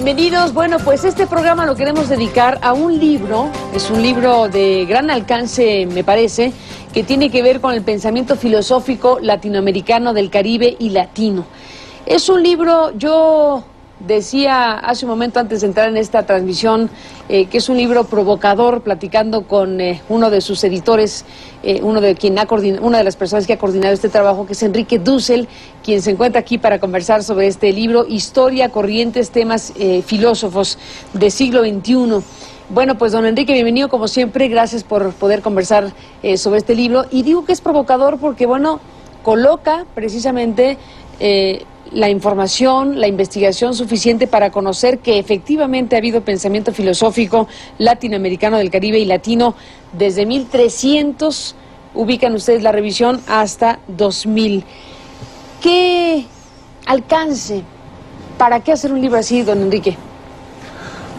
bienvenidos. Bueno, pues este programa lo queremos dedicar a un libro, es un libro de gran alcance, me parece, que tiene que ver con el pensamiento filosófico latinoamericano del Caribe y latino. Es un libro, yo decía hace un momento antes de entrar en esta transmisión, que es un libro provocador, platicando con uno de sus editores, una de las personas que ha coordinado este trabajo, que es Enrique Dussel, quien se encuentra aquí para conversar sobre este libro, Historia, Corrientes, Temas Filósofos del siglo XXI. Bueno, pues don Enrique, bienvenido como siempre, gracias por poder conversar sobre este libro. Y digo que es provocador porque, bueno, coloca precisamente la información, la investigación suficiente para conocer que efectivamente ha habido pensamiento filosófico latinoamericano del Caribe y latino desde 1300, ubican ustedes la revisión, hasta 2000. ¿Qué alcance? ¿Para qué hacer un libro así, don Enrique?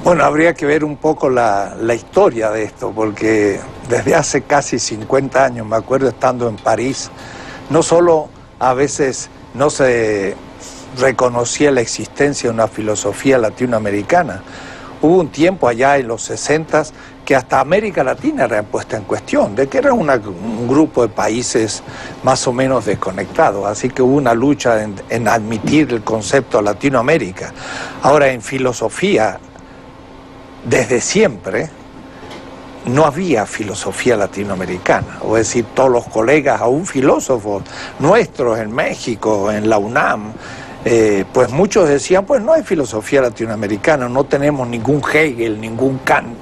Bueno, habría que ver un poco la historia de esto, porque desde hace casi 50 años, me acuerdo estando en París, no solo a veces no se reconocía la existencia de una filosofía latinoamericana. Hubo un tiempo allá en los 60s que hasta América Latina era puesta en cuestión, de que era un grupo de países más o menos desconectados, así que hubo una lucha en admitir el concepto Latinoamérica. Ahora, en filosofía, desde siempre, no había filosofía latinoamericana, o es decir, todos los colegas, aún filósofos nuestros en México, en la UNAM, pues muchos decían, pues no hay filosofía latinoamericana, no tenemos ningún Hegel, ningún Kant,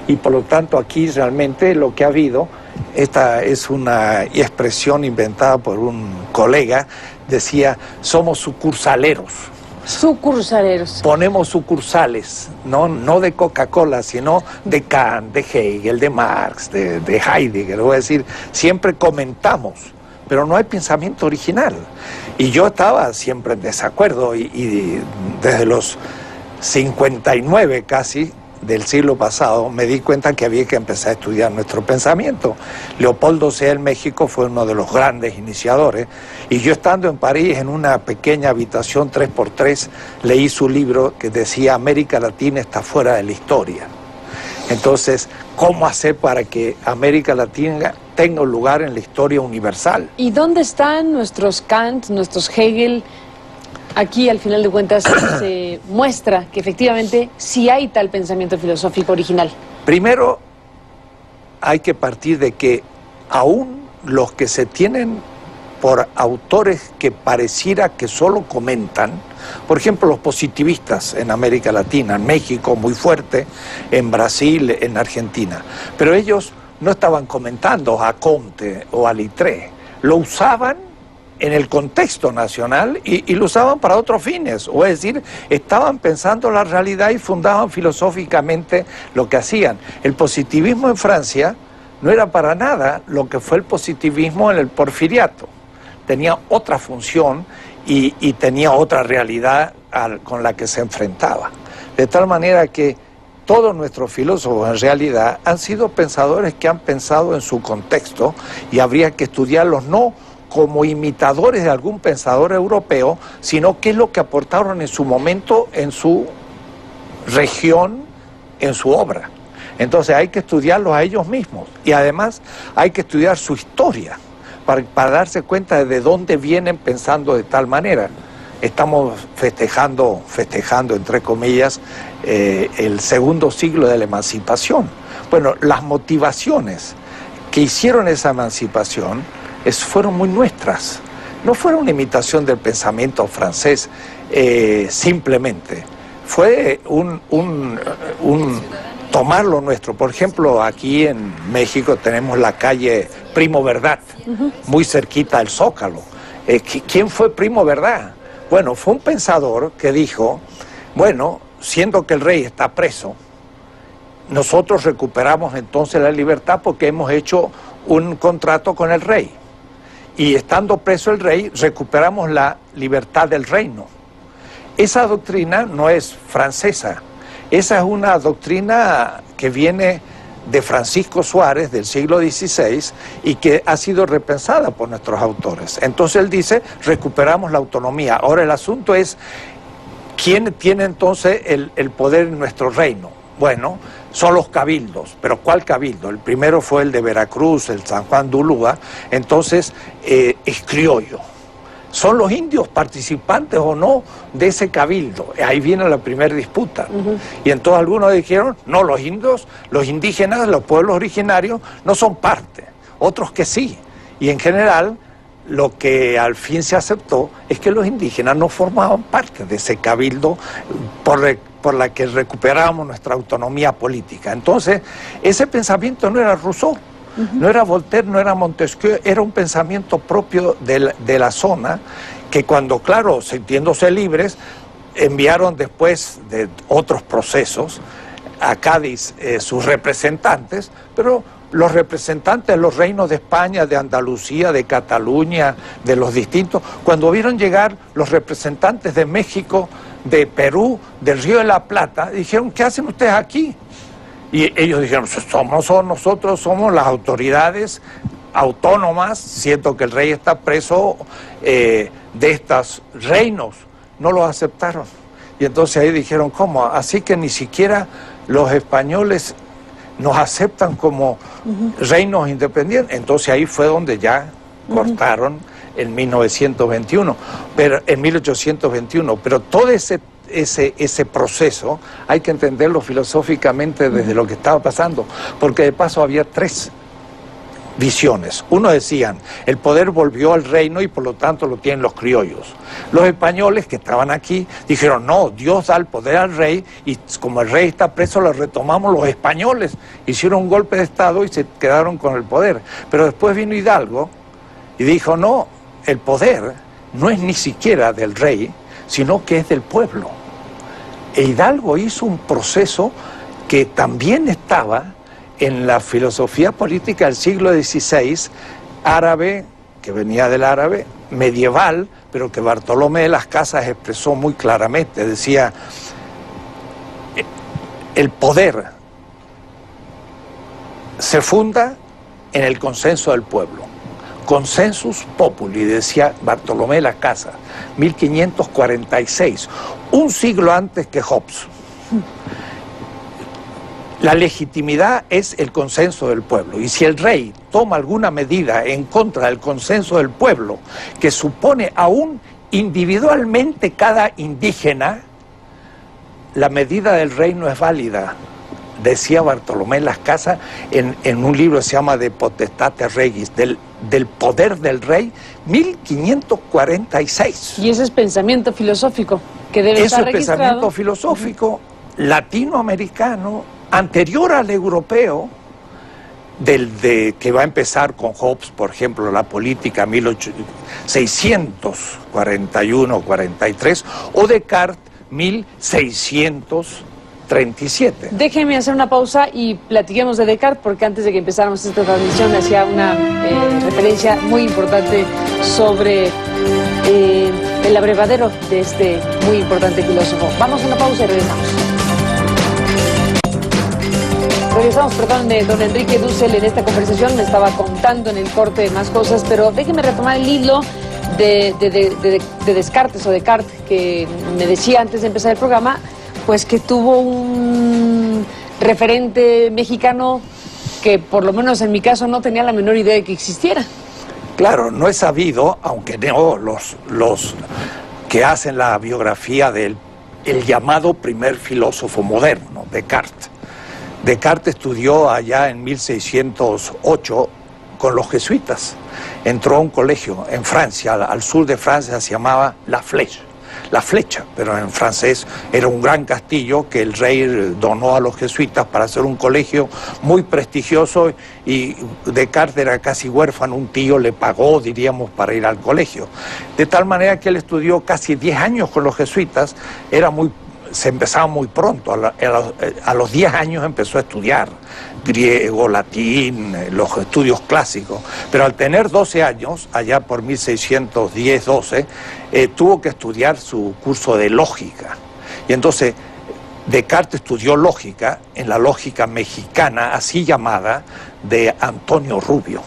y por lo tanto aquí realmente lo que ha habido, esta es una expresión inventada por un colega, decía, somos sucursaleros. Sucursaleros. Ponemos sucursales, no de Coca-Cola, sino de Kant, de Hegel, de Marx, de Heidegger, es decir, siempre comentamos, pero no hay pensamiento original. Y yo estaba siempre en desacuerdo y desde los 59 casi del siglo pasado me di cuenta que había que empezar a estudiar nuestro pensamiento. Leopoldo Sea en México fue uno de los grandes iniciadores y yo estando en París en una pequeña habitación 3x3 leí su libro que decía América Latina está fuera de la historia. Entonces, ¿cómo hacer para que América Latina tenga un lugar en la historia universal? ¿Y dónde están nuestros Kant, nuestros Hegel? Aquí, al final de cuentas, se muestra que efectivamente sí hay tal pensamiento filosófico original. Primero, hay que partir de que aún los que se tienen por autores que pareciera que solo comentan, por ejemplo, los positivistas en América Latina, en México muy fuerte, en Brasil, en Argentina, pero ellos no estaban comentando a Comte o a Littré, lo usaban en el contexto nacional y lo usaban para otros fines, o es decir, estaban pensando la realidad y fundaban filosóficamente lo que hacían. El positivismo en Francia no era para nada lo que fue el positivismo en el Porfiriato, tenía otra función y tenía otra realidad con la que se enfrentaba. De tal manera que todos nuestros filósofos en realidad han sido pensadores que han pensado en su contexto y habría que estudiarlos no como imitadores de algún pensador europeo, sino qué es lo que aportaron en su momento, en su región, en su obra. Entonces hay que estudiarlos a ellos mismos y además hay que estudiar su historia para darse cuenta de dónde vienen pensando de tal manera. Estamos festejando entre comillas, el segundo siglo de la emancipación. Bueno, las motivaciones que hicieron esa emancipación fueron muy nuestras, no fueron una imitación del pensamiento francés simplemente, fue un tomar lo nuestro. Por ejemplo, aquí en México tenemos la calle Primo Verdad, muy cerquita del Zócalo. ¿Quién fue Primo Verdad? Bueno, fue un pensador que dijo, bueno, siendo que el rey está preso, nosotros recuperamos entonces la libertad porque hemos hecho un contrato con el rey. Y estando preso el rey, recuperamos la libertad del reino. Esa doctrina no es francesa, esa es una doctrina que viene de Francisco Suárez del siglo XVI y que ha sido repensada por nuestros autores. Entonces él dice, recuperamos la autonomía. Ahora el asunto es, ¿quién tiene entonces el poder en nuestro reino? Bueno, son los cabildos, pero ¿cuál cabildo? El primero fue el de Veracruz, el San Juan de Ulúa, entonces es criollo. ¿Son los indios participantes o no de ese cabildo? Ahí viene la primera disputa. Y entonces algunos dijeron, no, los indios, los indígenas, los pueblos originarios no son parte, otros que sí. Y en general, lo que al fin se aceptó es que los indígenas no formaban parte de ese cabildo por la que recuperábamos nuestra autonomía política. Entonces, ese pensamiento no era Rousseau, no era Voltaire, no era Montesquieu, era un pensamiento propio de la zona que cuando, claro, sintiéndose libres, enviaron después de otros procesos a Cádiz sus representantes, pero los representantes de los reinos de España, de Andalucía, de Cataluña, de los distintos, cuando vieron llegar los representantes de México, de Perú, del Río de la Plata, dijeron, ¿qué hacen ustedes aquí? Y ellos dijeron, nosotros somos las autoridades autónomas, siento que el rey está preso de estos reinos. No los aceptaron. Y entonces ahí dijeron, ¿cómo? Así que ni siquiera los españoles nos aceptan como reinos independientes. Entonces ahí fue donde ya cortaron en 1921, en 1821. Pero todo ese proceso hay que entenderlo filosóficamente desde lo que estaba pasando, porque de paso había tres visiones. Uno decían, el poder volvió al reino y por lo tanto lo tienen los criollos. Los españoles que estaban aquí dijeron, no, Dios da el poder al rey y como el rey está preso lo retomamos los españoles. Hicieron un golpe de estado y se quedaron con el poder. Pero después vino Hidalgo y dijo, no, el poder no es ni siquiera del rey, sino que es del pueblo. E Hidalgo hizo un proceso que también estaba en la filosofía política del siglo XVI, árabe, que venía del árabe, medieval, pero que Bartolomé de las Casas expresó muy claramente. Decía, el poder se funda en el consenso del pueblo. Consensus populi, decía Bartolomé de las Casas, 1546, un siglo antes que Hobbes. La legitimidad es el consenso del pueblo, y si el rey toma alguna medida en contra del consenso del pueblo, que supone aún individualmente cada indígena, la medida del rey no es válida, decía Bartolomé Las Casas en un libro que se llama De Potestate Regis, del poder del rey, 1546. Y ese es pensamiento filosófico que debe estar registrado. Ese pensamiento filosófico latinoamericano, anterior al europeo, que va a empezar con Hobbes, por ejemplo, la política 1641-43, o Descartes 1637. Déjeme hacer una pausa y platiquemos de Descartes, porque antes de que empezáramos esta transmisión hacía una referencia muy importante sobre el abrevadero de este muy importante filósofo. Vamos a una pausa y regresamos. Regresamos, perdón, de don Enrique Dussel en esta conversación. Me estaba contando en el corte más cosas, pero déjeme retomar el hilo de Descartes o Descartes, que me decía antes de empezar el programa, pues que tuvo un referente mexicano que por lo menos en mi caso no tenía la menor idea de que existiera. Claro, no es sabido, aunque no, los que hacen la biografía del llamado primer filósofo moderno, Descartes. Descartes estudió allá en 1608 con los jesuitas. Entró a un colegio en Francia, al sur de Francia, se llamaba La Flecha, pero en francés era un gran castillo que el rey donó a los jesuitas para hacer un colegio muy prestigioso, y Descartes era casi huérfano, un tío le pagó, diríamos, para ir al colegio. De tal manera que él estudió casi 10 años con los jesuitas, se empezaba muy pronto, a los 10 años empezó a estudiar griego, latín, los estudios clásicos, pero al tener 12 años, allá por 1610-12, tuvo que estudiar su curso de lógica. Y entonces Descartes estudió lógica en la lógica mexicana, así llamada, de Antonio Rubio.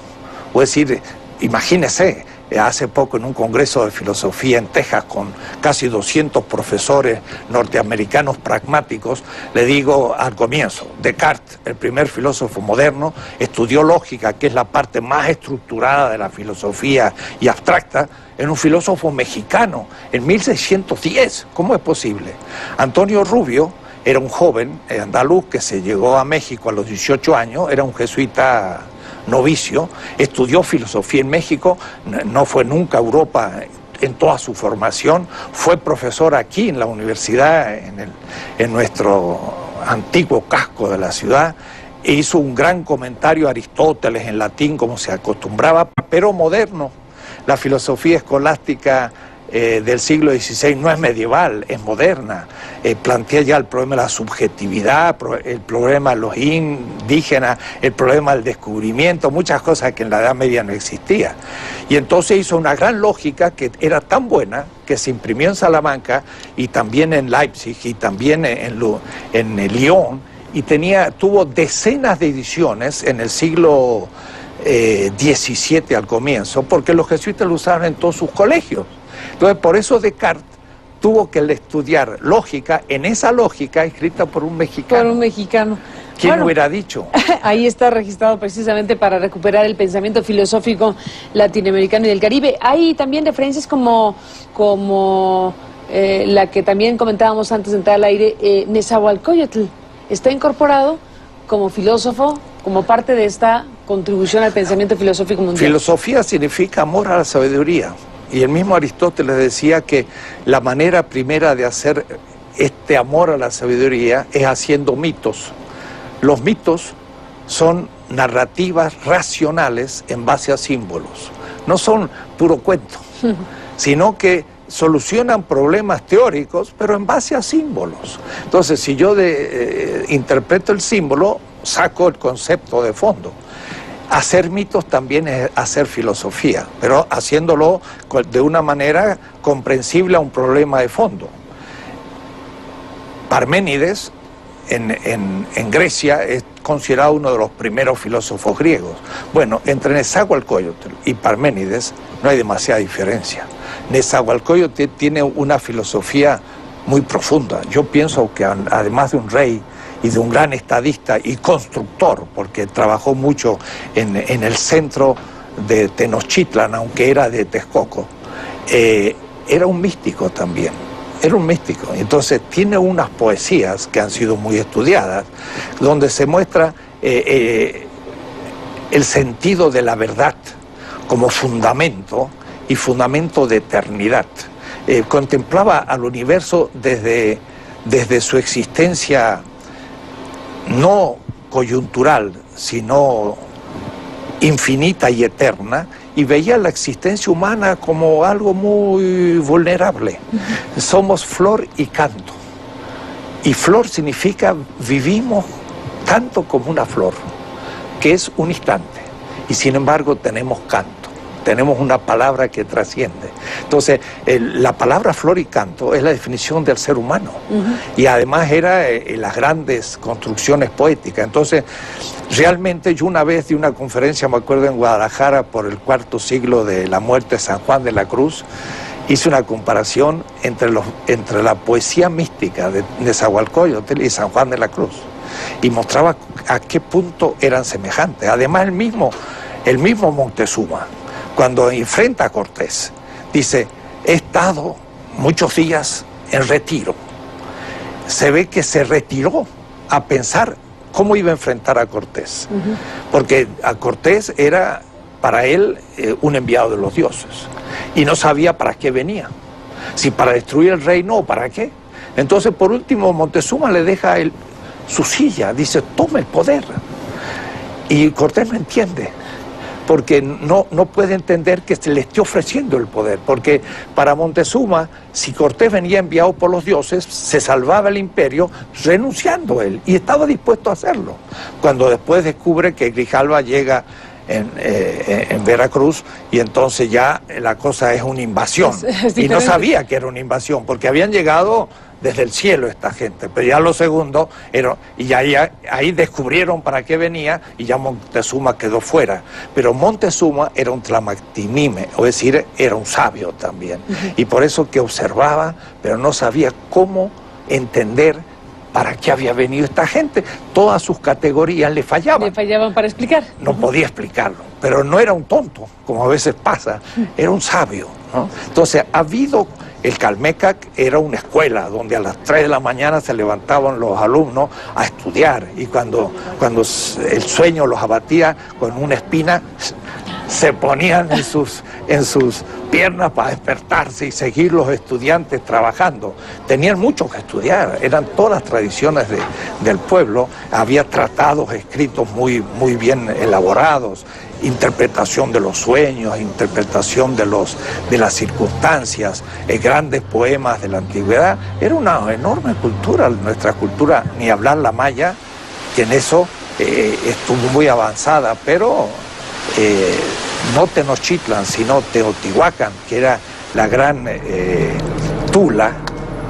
Es decir, imagínese, hace poco en un congreso de filosofía en Texas con casi 200 profesores norteamericanos pragmáticos, le digo al comienzo, Descartes, el primer filósofo moderno, estudió lógica, que es la parte más estructurada de la filosofía y abstracta, en un filósofo mexicano, en 1610. ¿Cómo es posible? Antonio Rubio era un joven andaluz que se llegó a México a los 18 años, era un jesuita novicio, estudió filosofía en México, no fue nunca a Europa en toda su formación, fue profesor aquí en la universidad, en nuestro antiguo casco de la ciudad, e hizo un gran comentario a Aristóteles en latín como se acostumbraba, pero moderno. La filosofía escolástica del siglo XVI no es medieval, es moderna. Plantea ya el problema de la subjetividad, el problema de los indígenas, el problema del descubrimiento, muchas cosas que en la Edad Media no existían. Y entonces hizo una gran lógica que era tan buena que se imprimió en Salamanca y también en Leipzig y también en Lyon, y tuvo decenas de ediciones en el siglo XVII al comienzo, porque los jesuitas lo usaban en todos sus colegios. Entonces, por eso Descartes tuvo que estudiar lógica, en esa lógica escrita por un mexicano. Por un mexicano. ¿Quién hubiera dicho? Ahí está registrado precisamente para recuperar el pensamiento filosófico latinoamericano y del Caribe. Hay también referencias como la que también comentábamos antes de entrar al aire, Nezahualcóyotl. Está incorporado como filósofo, como parte de esta contribución al pensamiento filosófico mundial. Filosofía significa amor a la sabiduría. Y el mismo Aristóteles decía que la manera primera de hacer este amor a la sabiduría es haciendo mitos. Los mitos son narrativas racionales en base a símbolos. No son puro cuento, sino que solucionan problemas teóricos, pero en base a símbolos. Entonces, si yo interpreto el símbolo, saco el concepto de fondo. Hacer mitos también es hacer filosofía, pero haciéndolo de una manera comprensible a un problema de fondo. Parménides, en Grecia, es considerado uno de los primeros filósofos griegos. Bueno, entre Nezahualcóyotl y Parménides no hay demasiada diferencia. Nezahualcóyotl tiene una filosofía muy profunda. Yo pienso que además de un rey y de un gran estadista y constructor, porque trabajó mucho en el centro de Tenochtitlan, aunque era de Texcoco, era un místico también, era un místico. Entonces tiene unas poesías que han sido muy estudiadas, donde se muestra el sentido de la verdad como fundamento y fundamento de eternidad. Contemplaba al universo desde su existencia no coyuntural, sino infinita y eterna, y veía la existencia humana como algo muy vulnerable. Somos flor y canto. Y flor significa vivimos tanto como una flor, que es un instante, y sin embargo tenemos canto. Tenemos una palabra que trasciende. Entonces, la palabra flor y canto es la definición del ser humano. Y además era las grandes construcciones poéticas. Entonces, realmente yo una vez di una conferencia, me acuerdo, en Guadalajara, por el cuarto siglo de la muerte de San Juan de la Cruz, hice una comparación entre la poesía mística de Nezahualcóyotl y San Juan de la Cruz. Y mostraba a qué punto eran semejantes. Además, el mismo Montezuma, cuando enfrenta a Cortés, dice, he estado muchos días en retiro. Se ve que se retiró a pensar cómo iba a enfrentar a Cortés. Porque a Cortés era, para él, un enviado de los dioses. Y no sabía para qué venía. Si para destruir el reino o para qué. Entonces, por último, Montezuma le deja su silla, dice, toma el poder. Y Cortés no entiende, porque no puede entender que se le esté ofreciendo el poder, porque para Montezuma, si Cortés venía enviado por los dioses, se salvaba el imperio renunciando él, y estaba dispuesto a hacerlo. Cuando después descubre que Grijalva llega en Veracruz, y entonces ya la cosa es una invasión, y no sabía que era una invasión, porque habían llegado desde el cielo esta gente, pero ya lo segundo era, y ahí descubrieron para qué venía y ya Montezuma quedó fuera. Pero Montezuma era un tlamaktinime, es decir, era un sabio también, y por eso que observaba, pero no sabía cómo entender para qué había venido esta gente. Todas sus categorías le fallaban. Le fallaban para explicar. No podía explicarlo, pero no era un tonto, como a veces pasa, era un sabio, ¿no? Entonces, ha habido, el Calmecac era una escuela donde a las 3 de la mañana se levantaban los alumnos a estudiar, y cuando el sueño los abatía con una espina, se ponían en sus piernas para despertarse y seguir los estudiantes trabajando. Tenían mucho que estudiar, eran todas las tradiciones del pueblo, había tratados escritos muy bien elaborados, interpretación de los sueños, interpretación de las circunstancias, grandes poemas de la antigüedad. Era una enorme cultura, nuestra cultura, ni hablar la maya, que en eso estuvo muy avanzada, pero no Tenochtitlan, sino Teotihuacán, que era la gran Tula,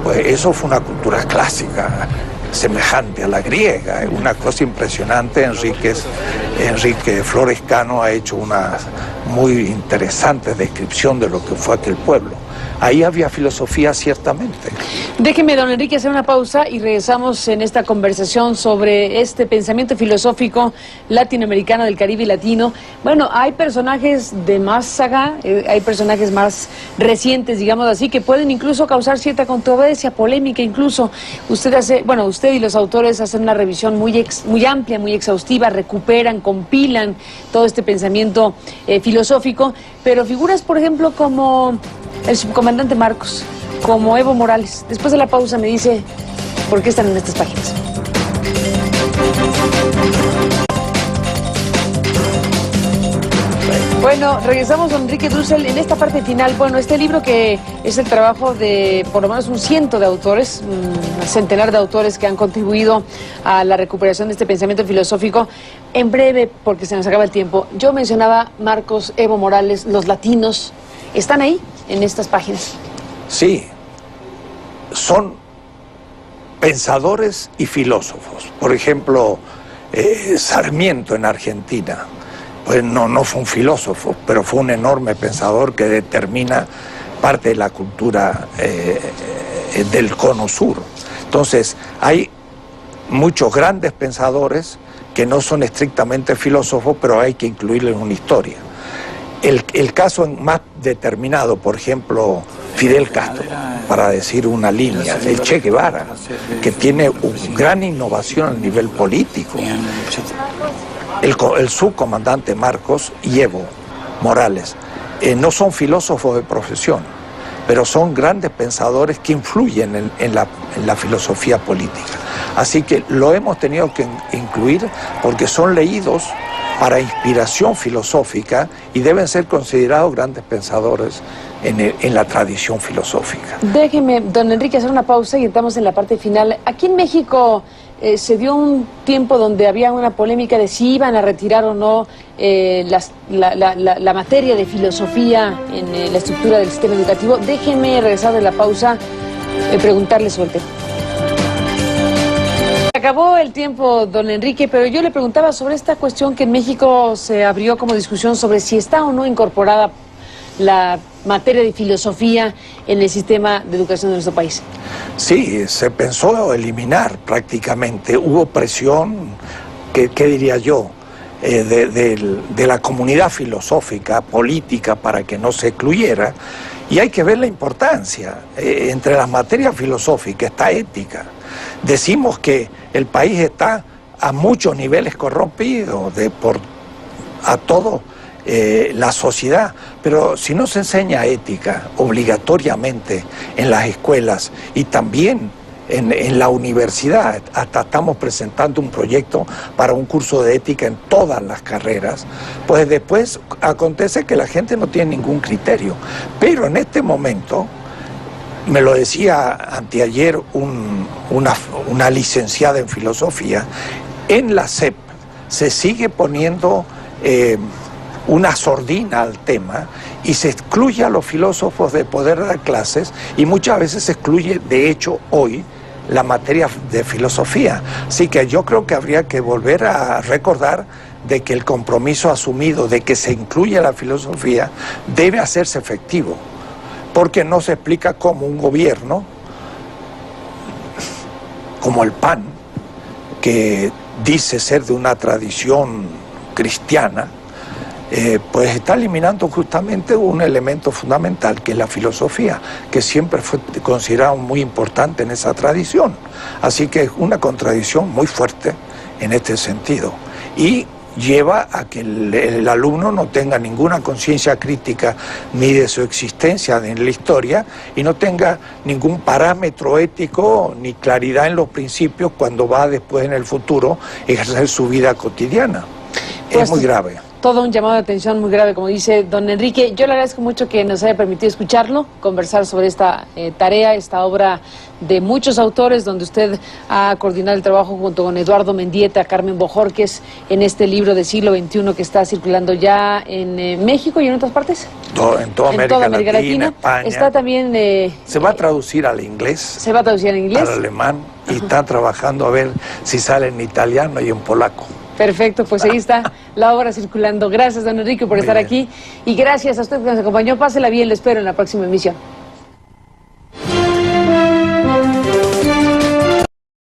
pues eso fue una cultura clásica, semejante a la griega, una cosa impresionante. Enrique Flores Cano ha hecho una muy interesante descripción de lo que fue aquel pueblo. Ahí había filosofía, ciertamente. Déjeme, don Enrique, hacer una pausa y regresamos en esta conversación sobre este pensamiento filosófico latinoamericano del Caribe y latino. Bueno, hay personajes de más saga, hay personajes más recientes, digamos así, que pueden incluso causar cierta controversia, polémica incluso. Usted y los autores hacen una revisión muy amplia, muy exhaustiva, recuperan, compilan todo este pensamiento filosófico, pero figuras, por ejemplo, como el subcomandante Marcos, como Evo Morales. Después de la pausa me dice por qué están en estas páginas. Bueno, regresamos con Enrique Dussel en esta parte final. Bueno, este libro que es el trabajo de por lo menos un ciento de autores, un centenar de autores que han contribuido a la recuperación de este pensamiento filosófico. En breve, porque se nos acaba el tiempo, yo mencionaba Marcos, Evo Morales, los latinos. ¿Están ahí en estas páginas? Sí, son pensadores y filósofos. Por ejemplo, Sarmiento en Argentina, pues no fue un filósofo, pero fue un enorme pensador que determina parte de la cultura del cono sur. Entonces, hay muchos grandes pensadores que no son estrictamente filósofos, pero hay que incluirlos en una historia. El caso más determinado, por ejemplo, Fidel Castro, para decir una línea, el Che Guevara, que tiene una gran innovación a nivel político, el subcomandante Marcos y Evo Morales, no son filósofos de profesión, pero son grandes pensadores que influyen en la filosofía política. Así que lo hemos tenido que incluir porque son leídos para inspiración filosófica y deben ser considerados grandes pensadores en la tradición filosófica. Déjeme, don Enrique, hacer una pausa y entramos en la parte final. Aquí en México se dio un tiempo donde había una polémica de si iban a retirar o no la materia de filosofía en la estructura del sistema educativo. Déjeme regresar de la pausa y preguntarle sobre el tema. Acabó el tiempo, don Enrique, pero yo le preguntaba sobre esta cuestión que en México se abrió como discusión sobre si está o no incorporada la materia de filosofía en el sistema de educación de nuestro país. Sí, se pensó eliminar prácticamente. Hubo presión, ¿qué diría yo?, de la comunidad filosófica, política, para que no se excluyera. Y hay que ver la importancia. Entre las materias filosóficas está ética. Decimos que el país está a muchos niveles corrompido a todo la sociedad, pero si no se enseña ética obligatoriamente en las escuelas y también en la universidad, hasta estamos presentando un proyecto para un curso de ética en todas las carreras, pues después acontece que la gente no tiene ningún criterio. Pero en este momento, me lo decía anteayer una licenciada en filosofía, en la SEP se sigue poniendo una sordina al tema y se excluye a los filósofos de poder dar clases y muchas veces se excluye, de hecho, hoy, la materia de filosofía. Así que yo creo que habría que volver a recordar de que el compromiso asumido de que se incluya la filosofía debe hacerse efectivo, porque no se explica cómo un gobierno como el PAN, que dice ser de una tradición cristiana, pues está eliminando justamente un elemento fundamental, que es la filosofía, que siempre fue considerado muy importante en esa tradición. Así que es una contradicción muy fuerte en este sentido. Y lleva a que el alumno no tenga ninguna conciencia crítica ni de su existencia en la historia y no tenga ningún parámetro ético ni claridad en los principios cuando va después en el futuro a ejercer su vida cotidiana. Pues, es muy grave. Todo un llamado de atención muy grave, como dice don Enrique. Yo le agradezco mucho que nos haya permitido escucharlo, conversar sobre esta tarea, esta obra de muchos autores, donde usted ha coordinado el trabajo junto con Eduardo Mendieta, Carmen Bojorquez, en este libro del siglo XXI que está circulando ya en México y en otras partes. En toda América Latina, España. Está también... se va a traducir al inglés. Se va a traducir al inglés. Al alemán. Y está trabajando a ver si sale en italiano y en polaco. Perfecto, pues ahí está la obra circulando. Gracias, don Enrique, por estar aquí. Y gracias a usted que nos acompañó. Pásela bien, le espero en la próxima emisión.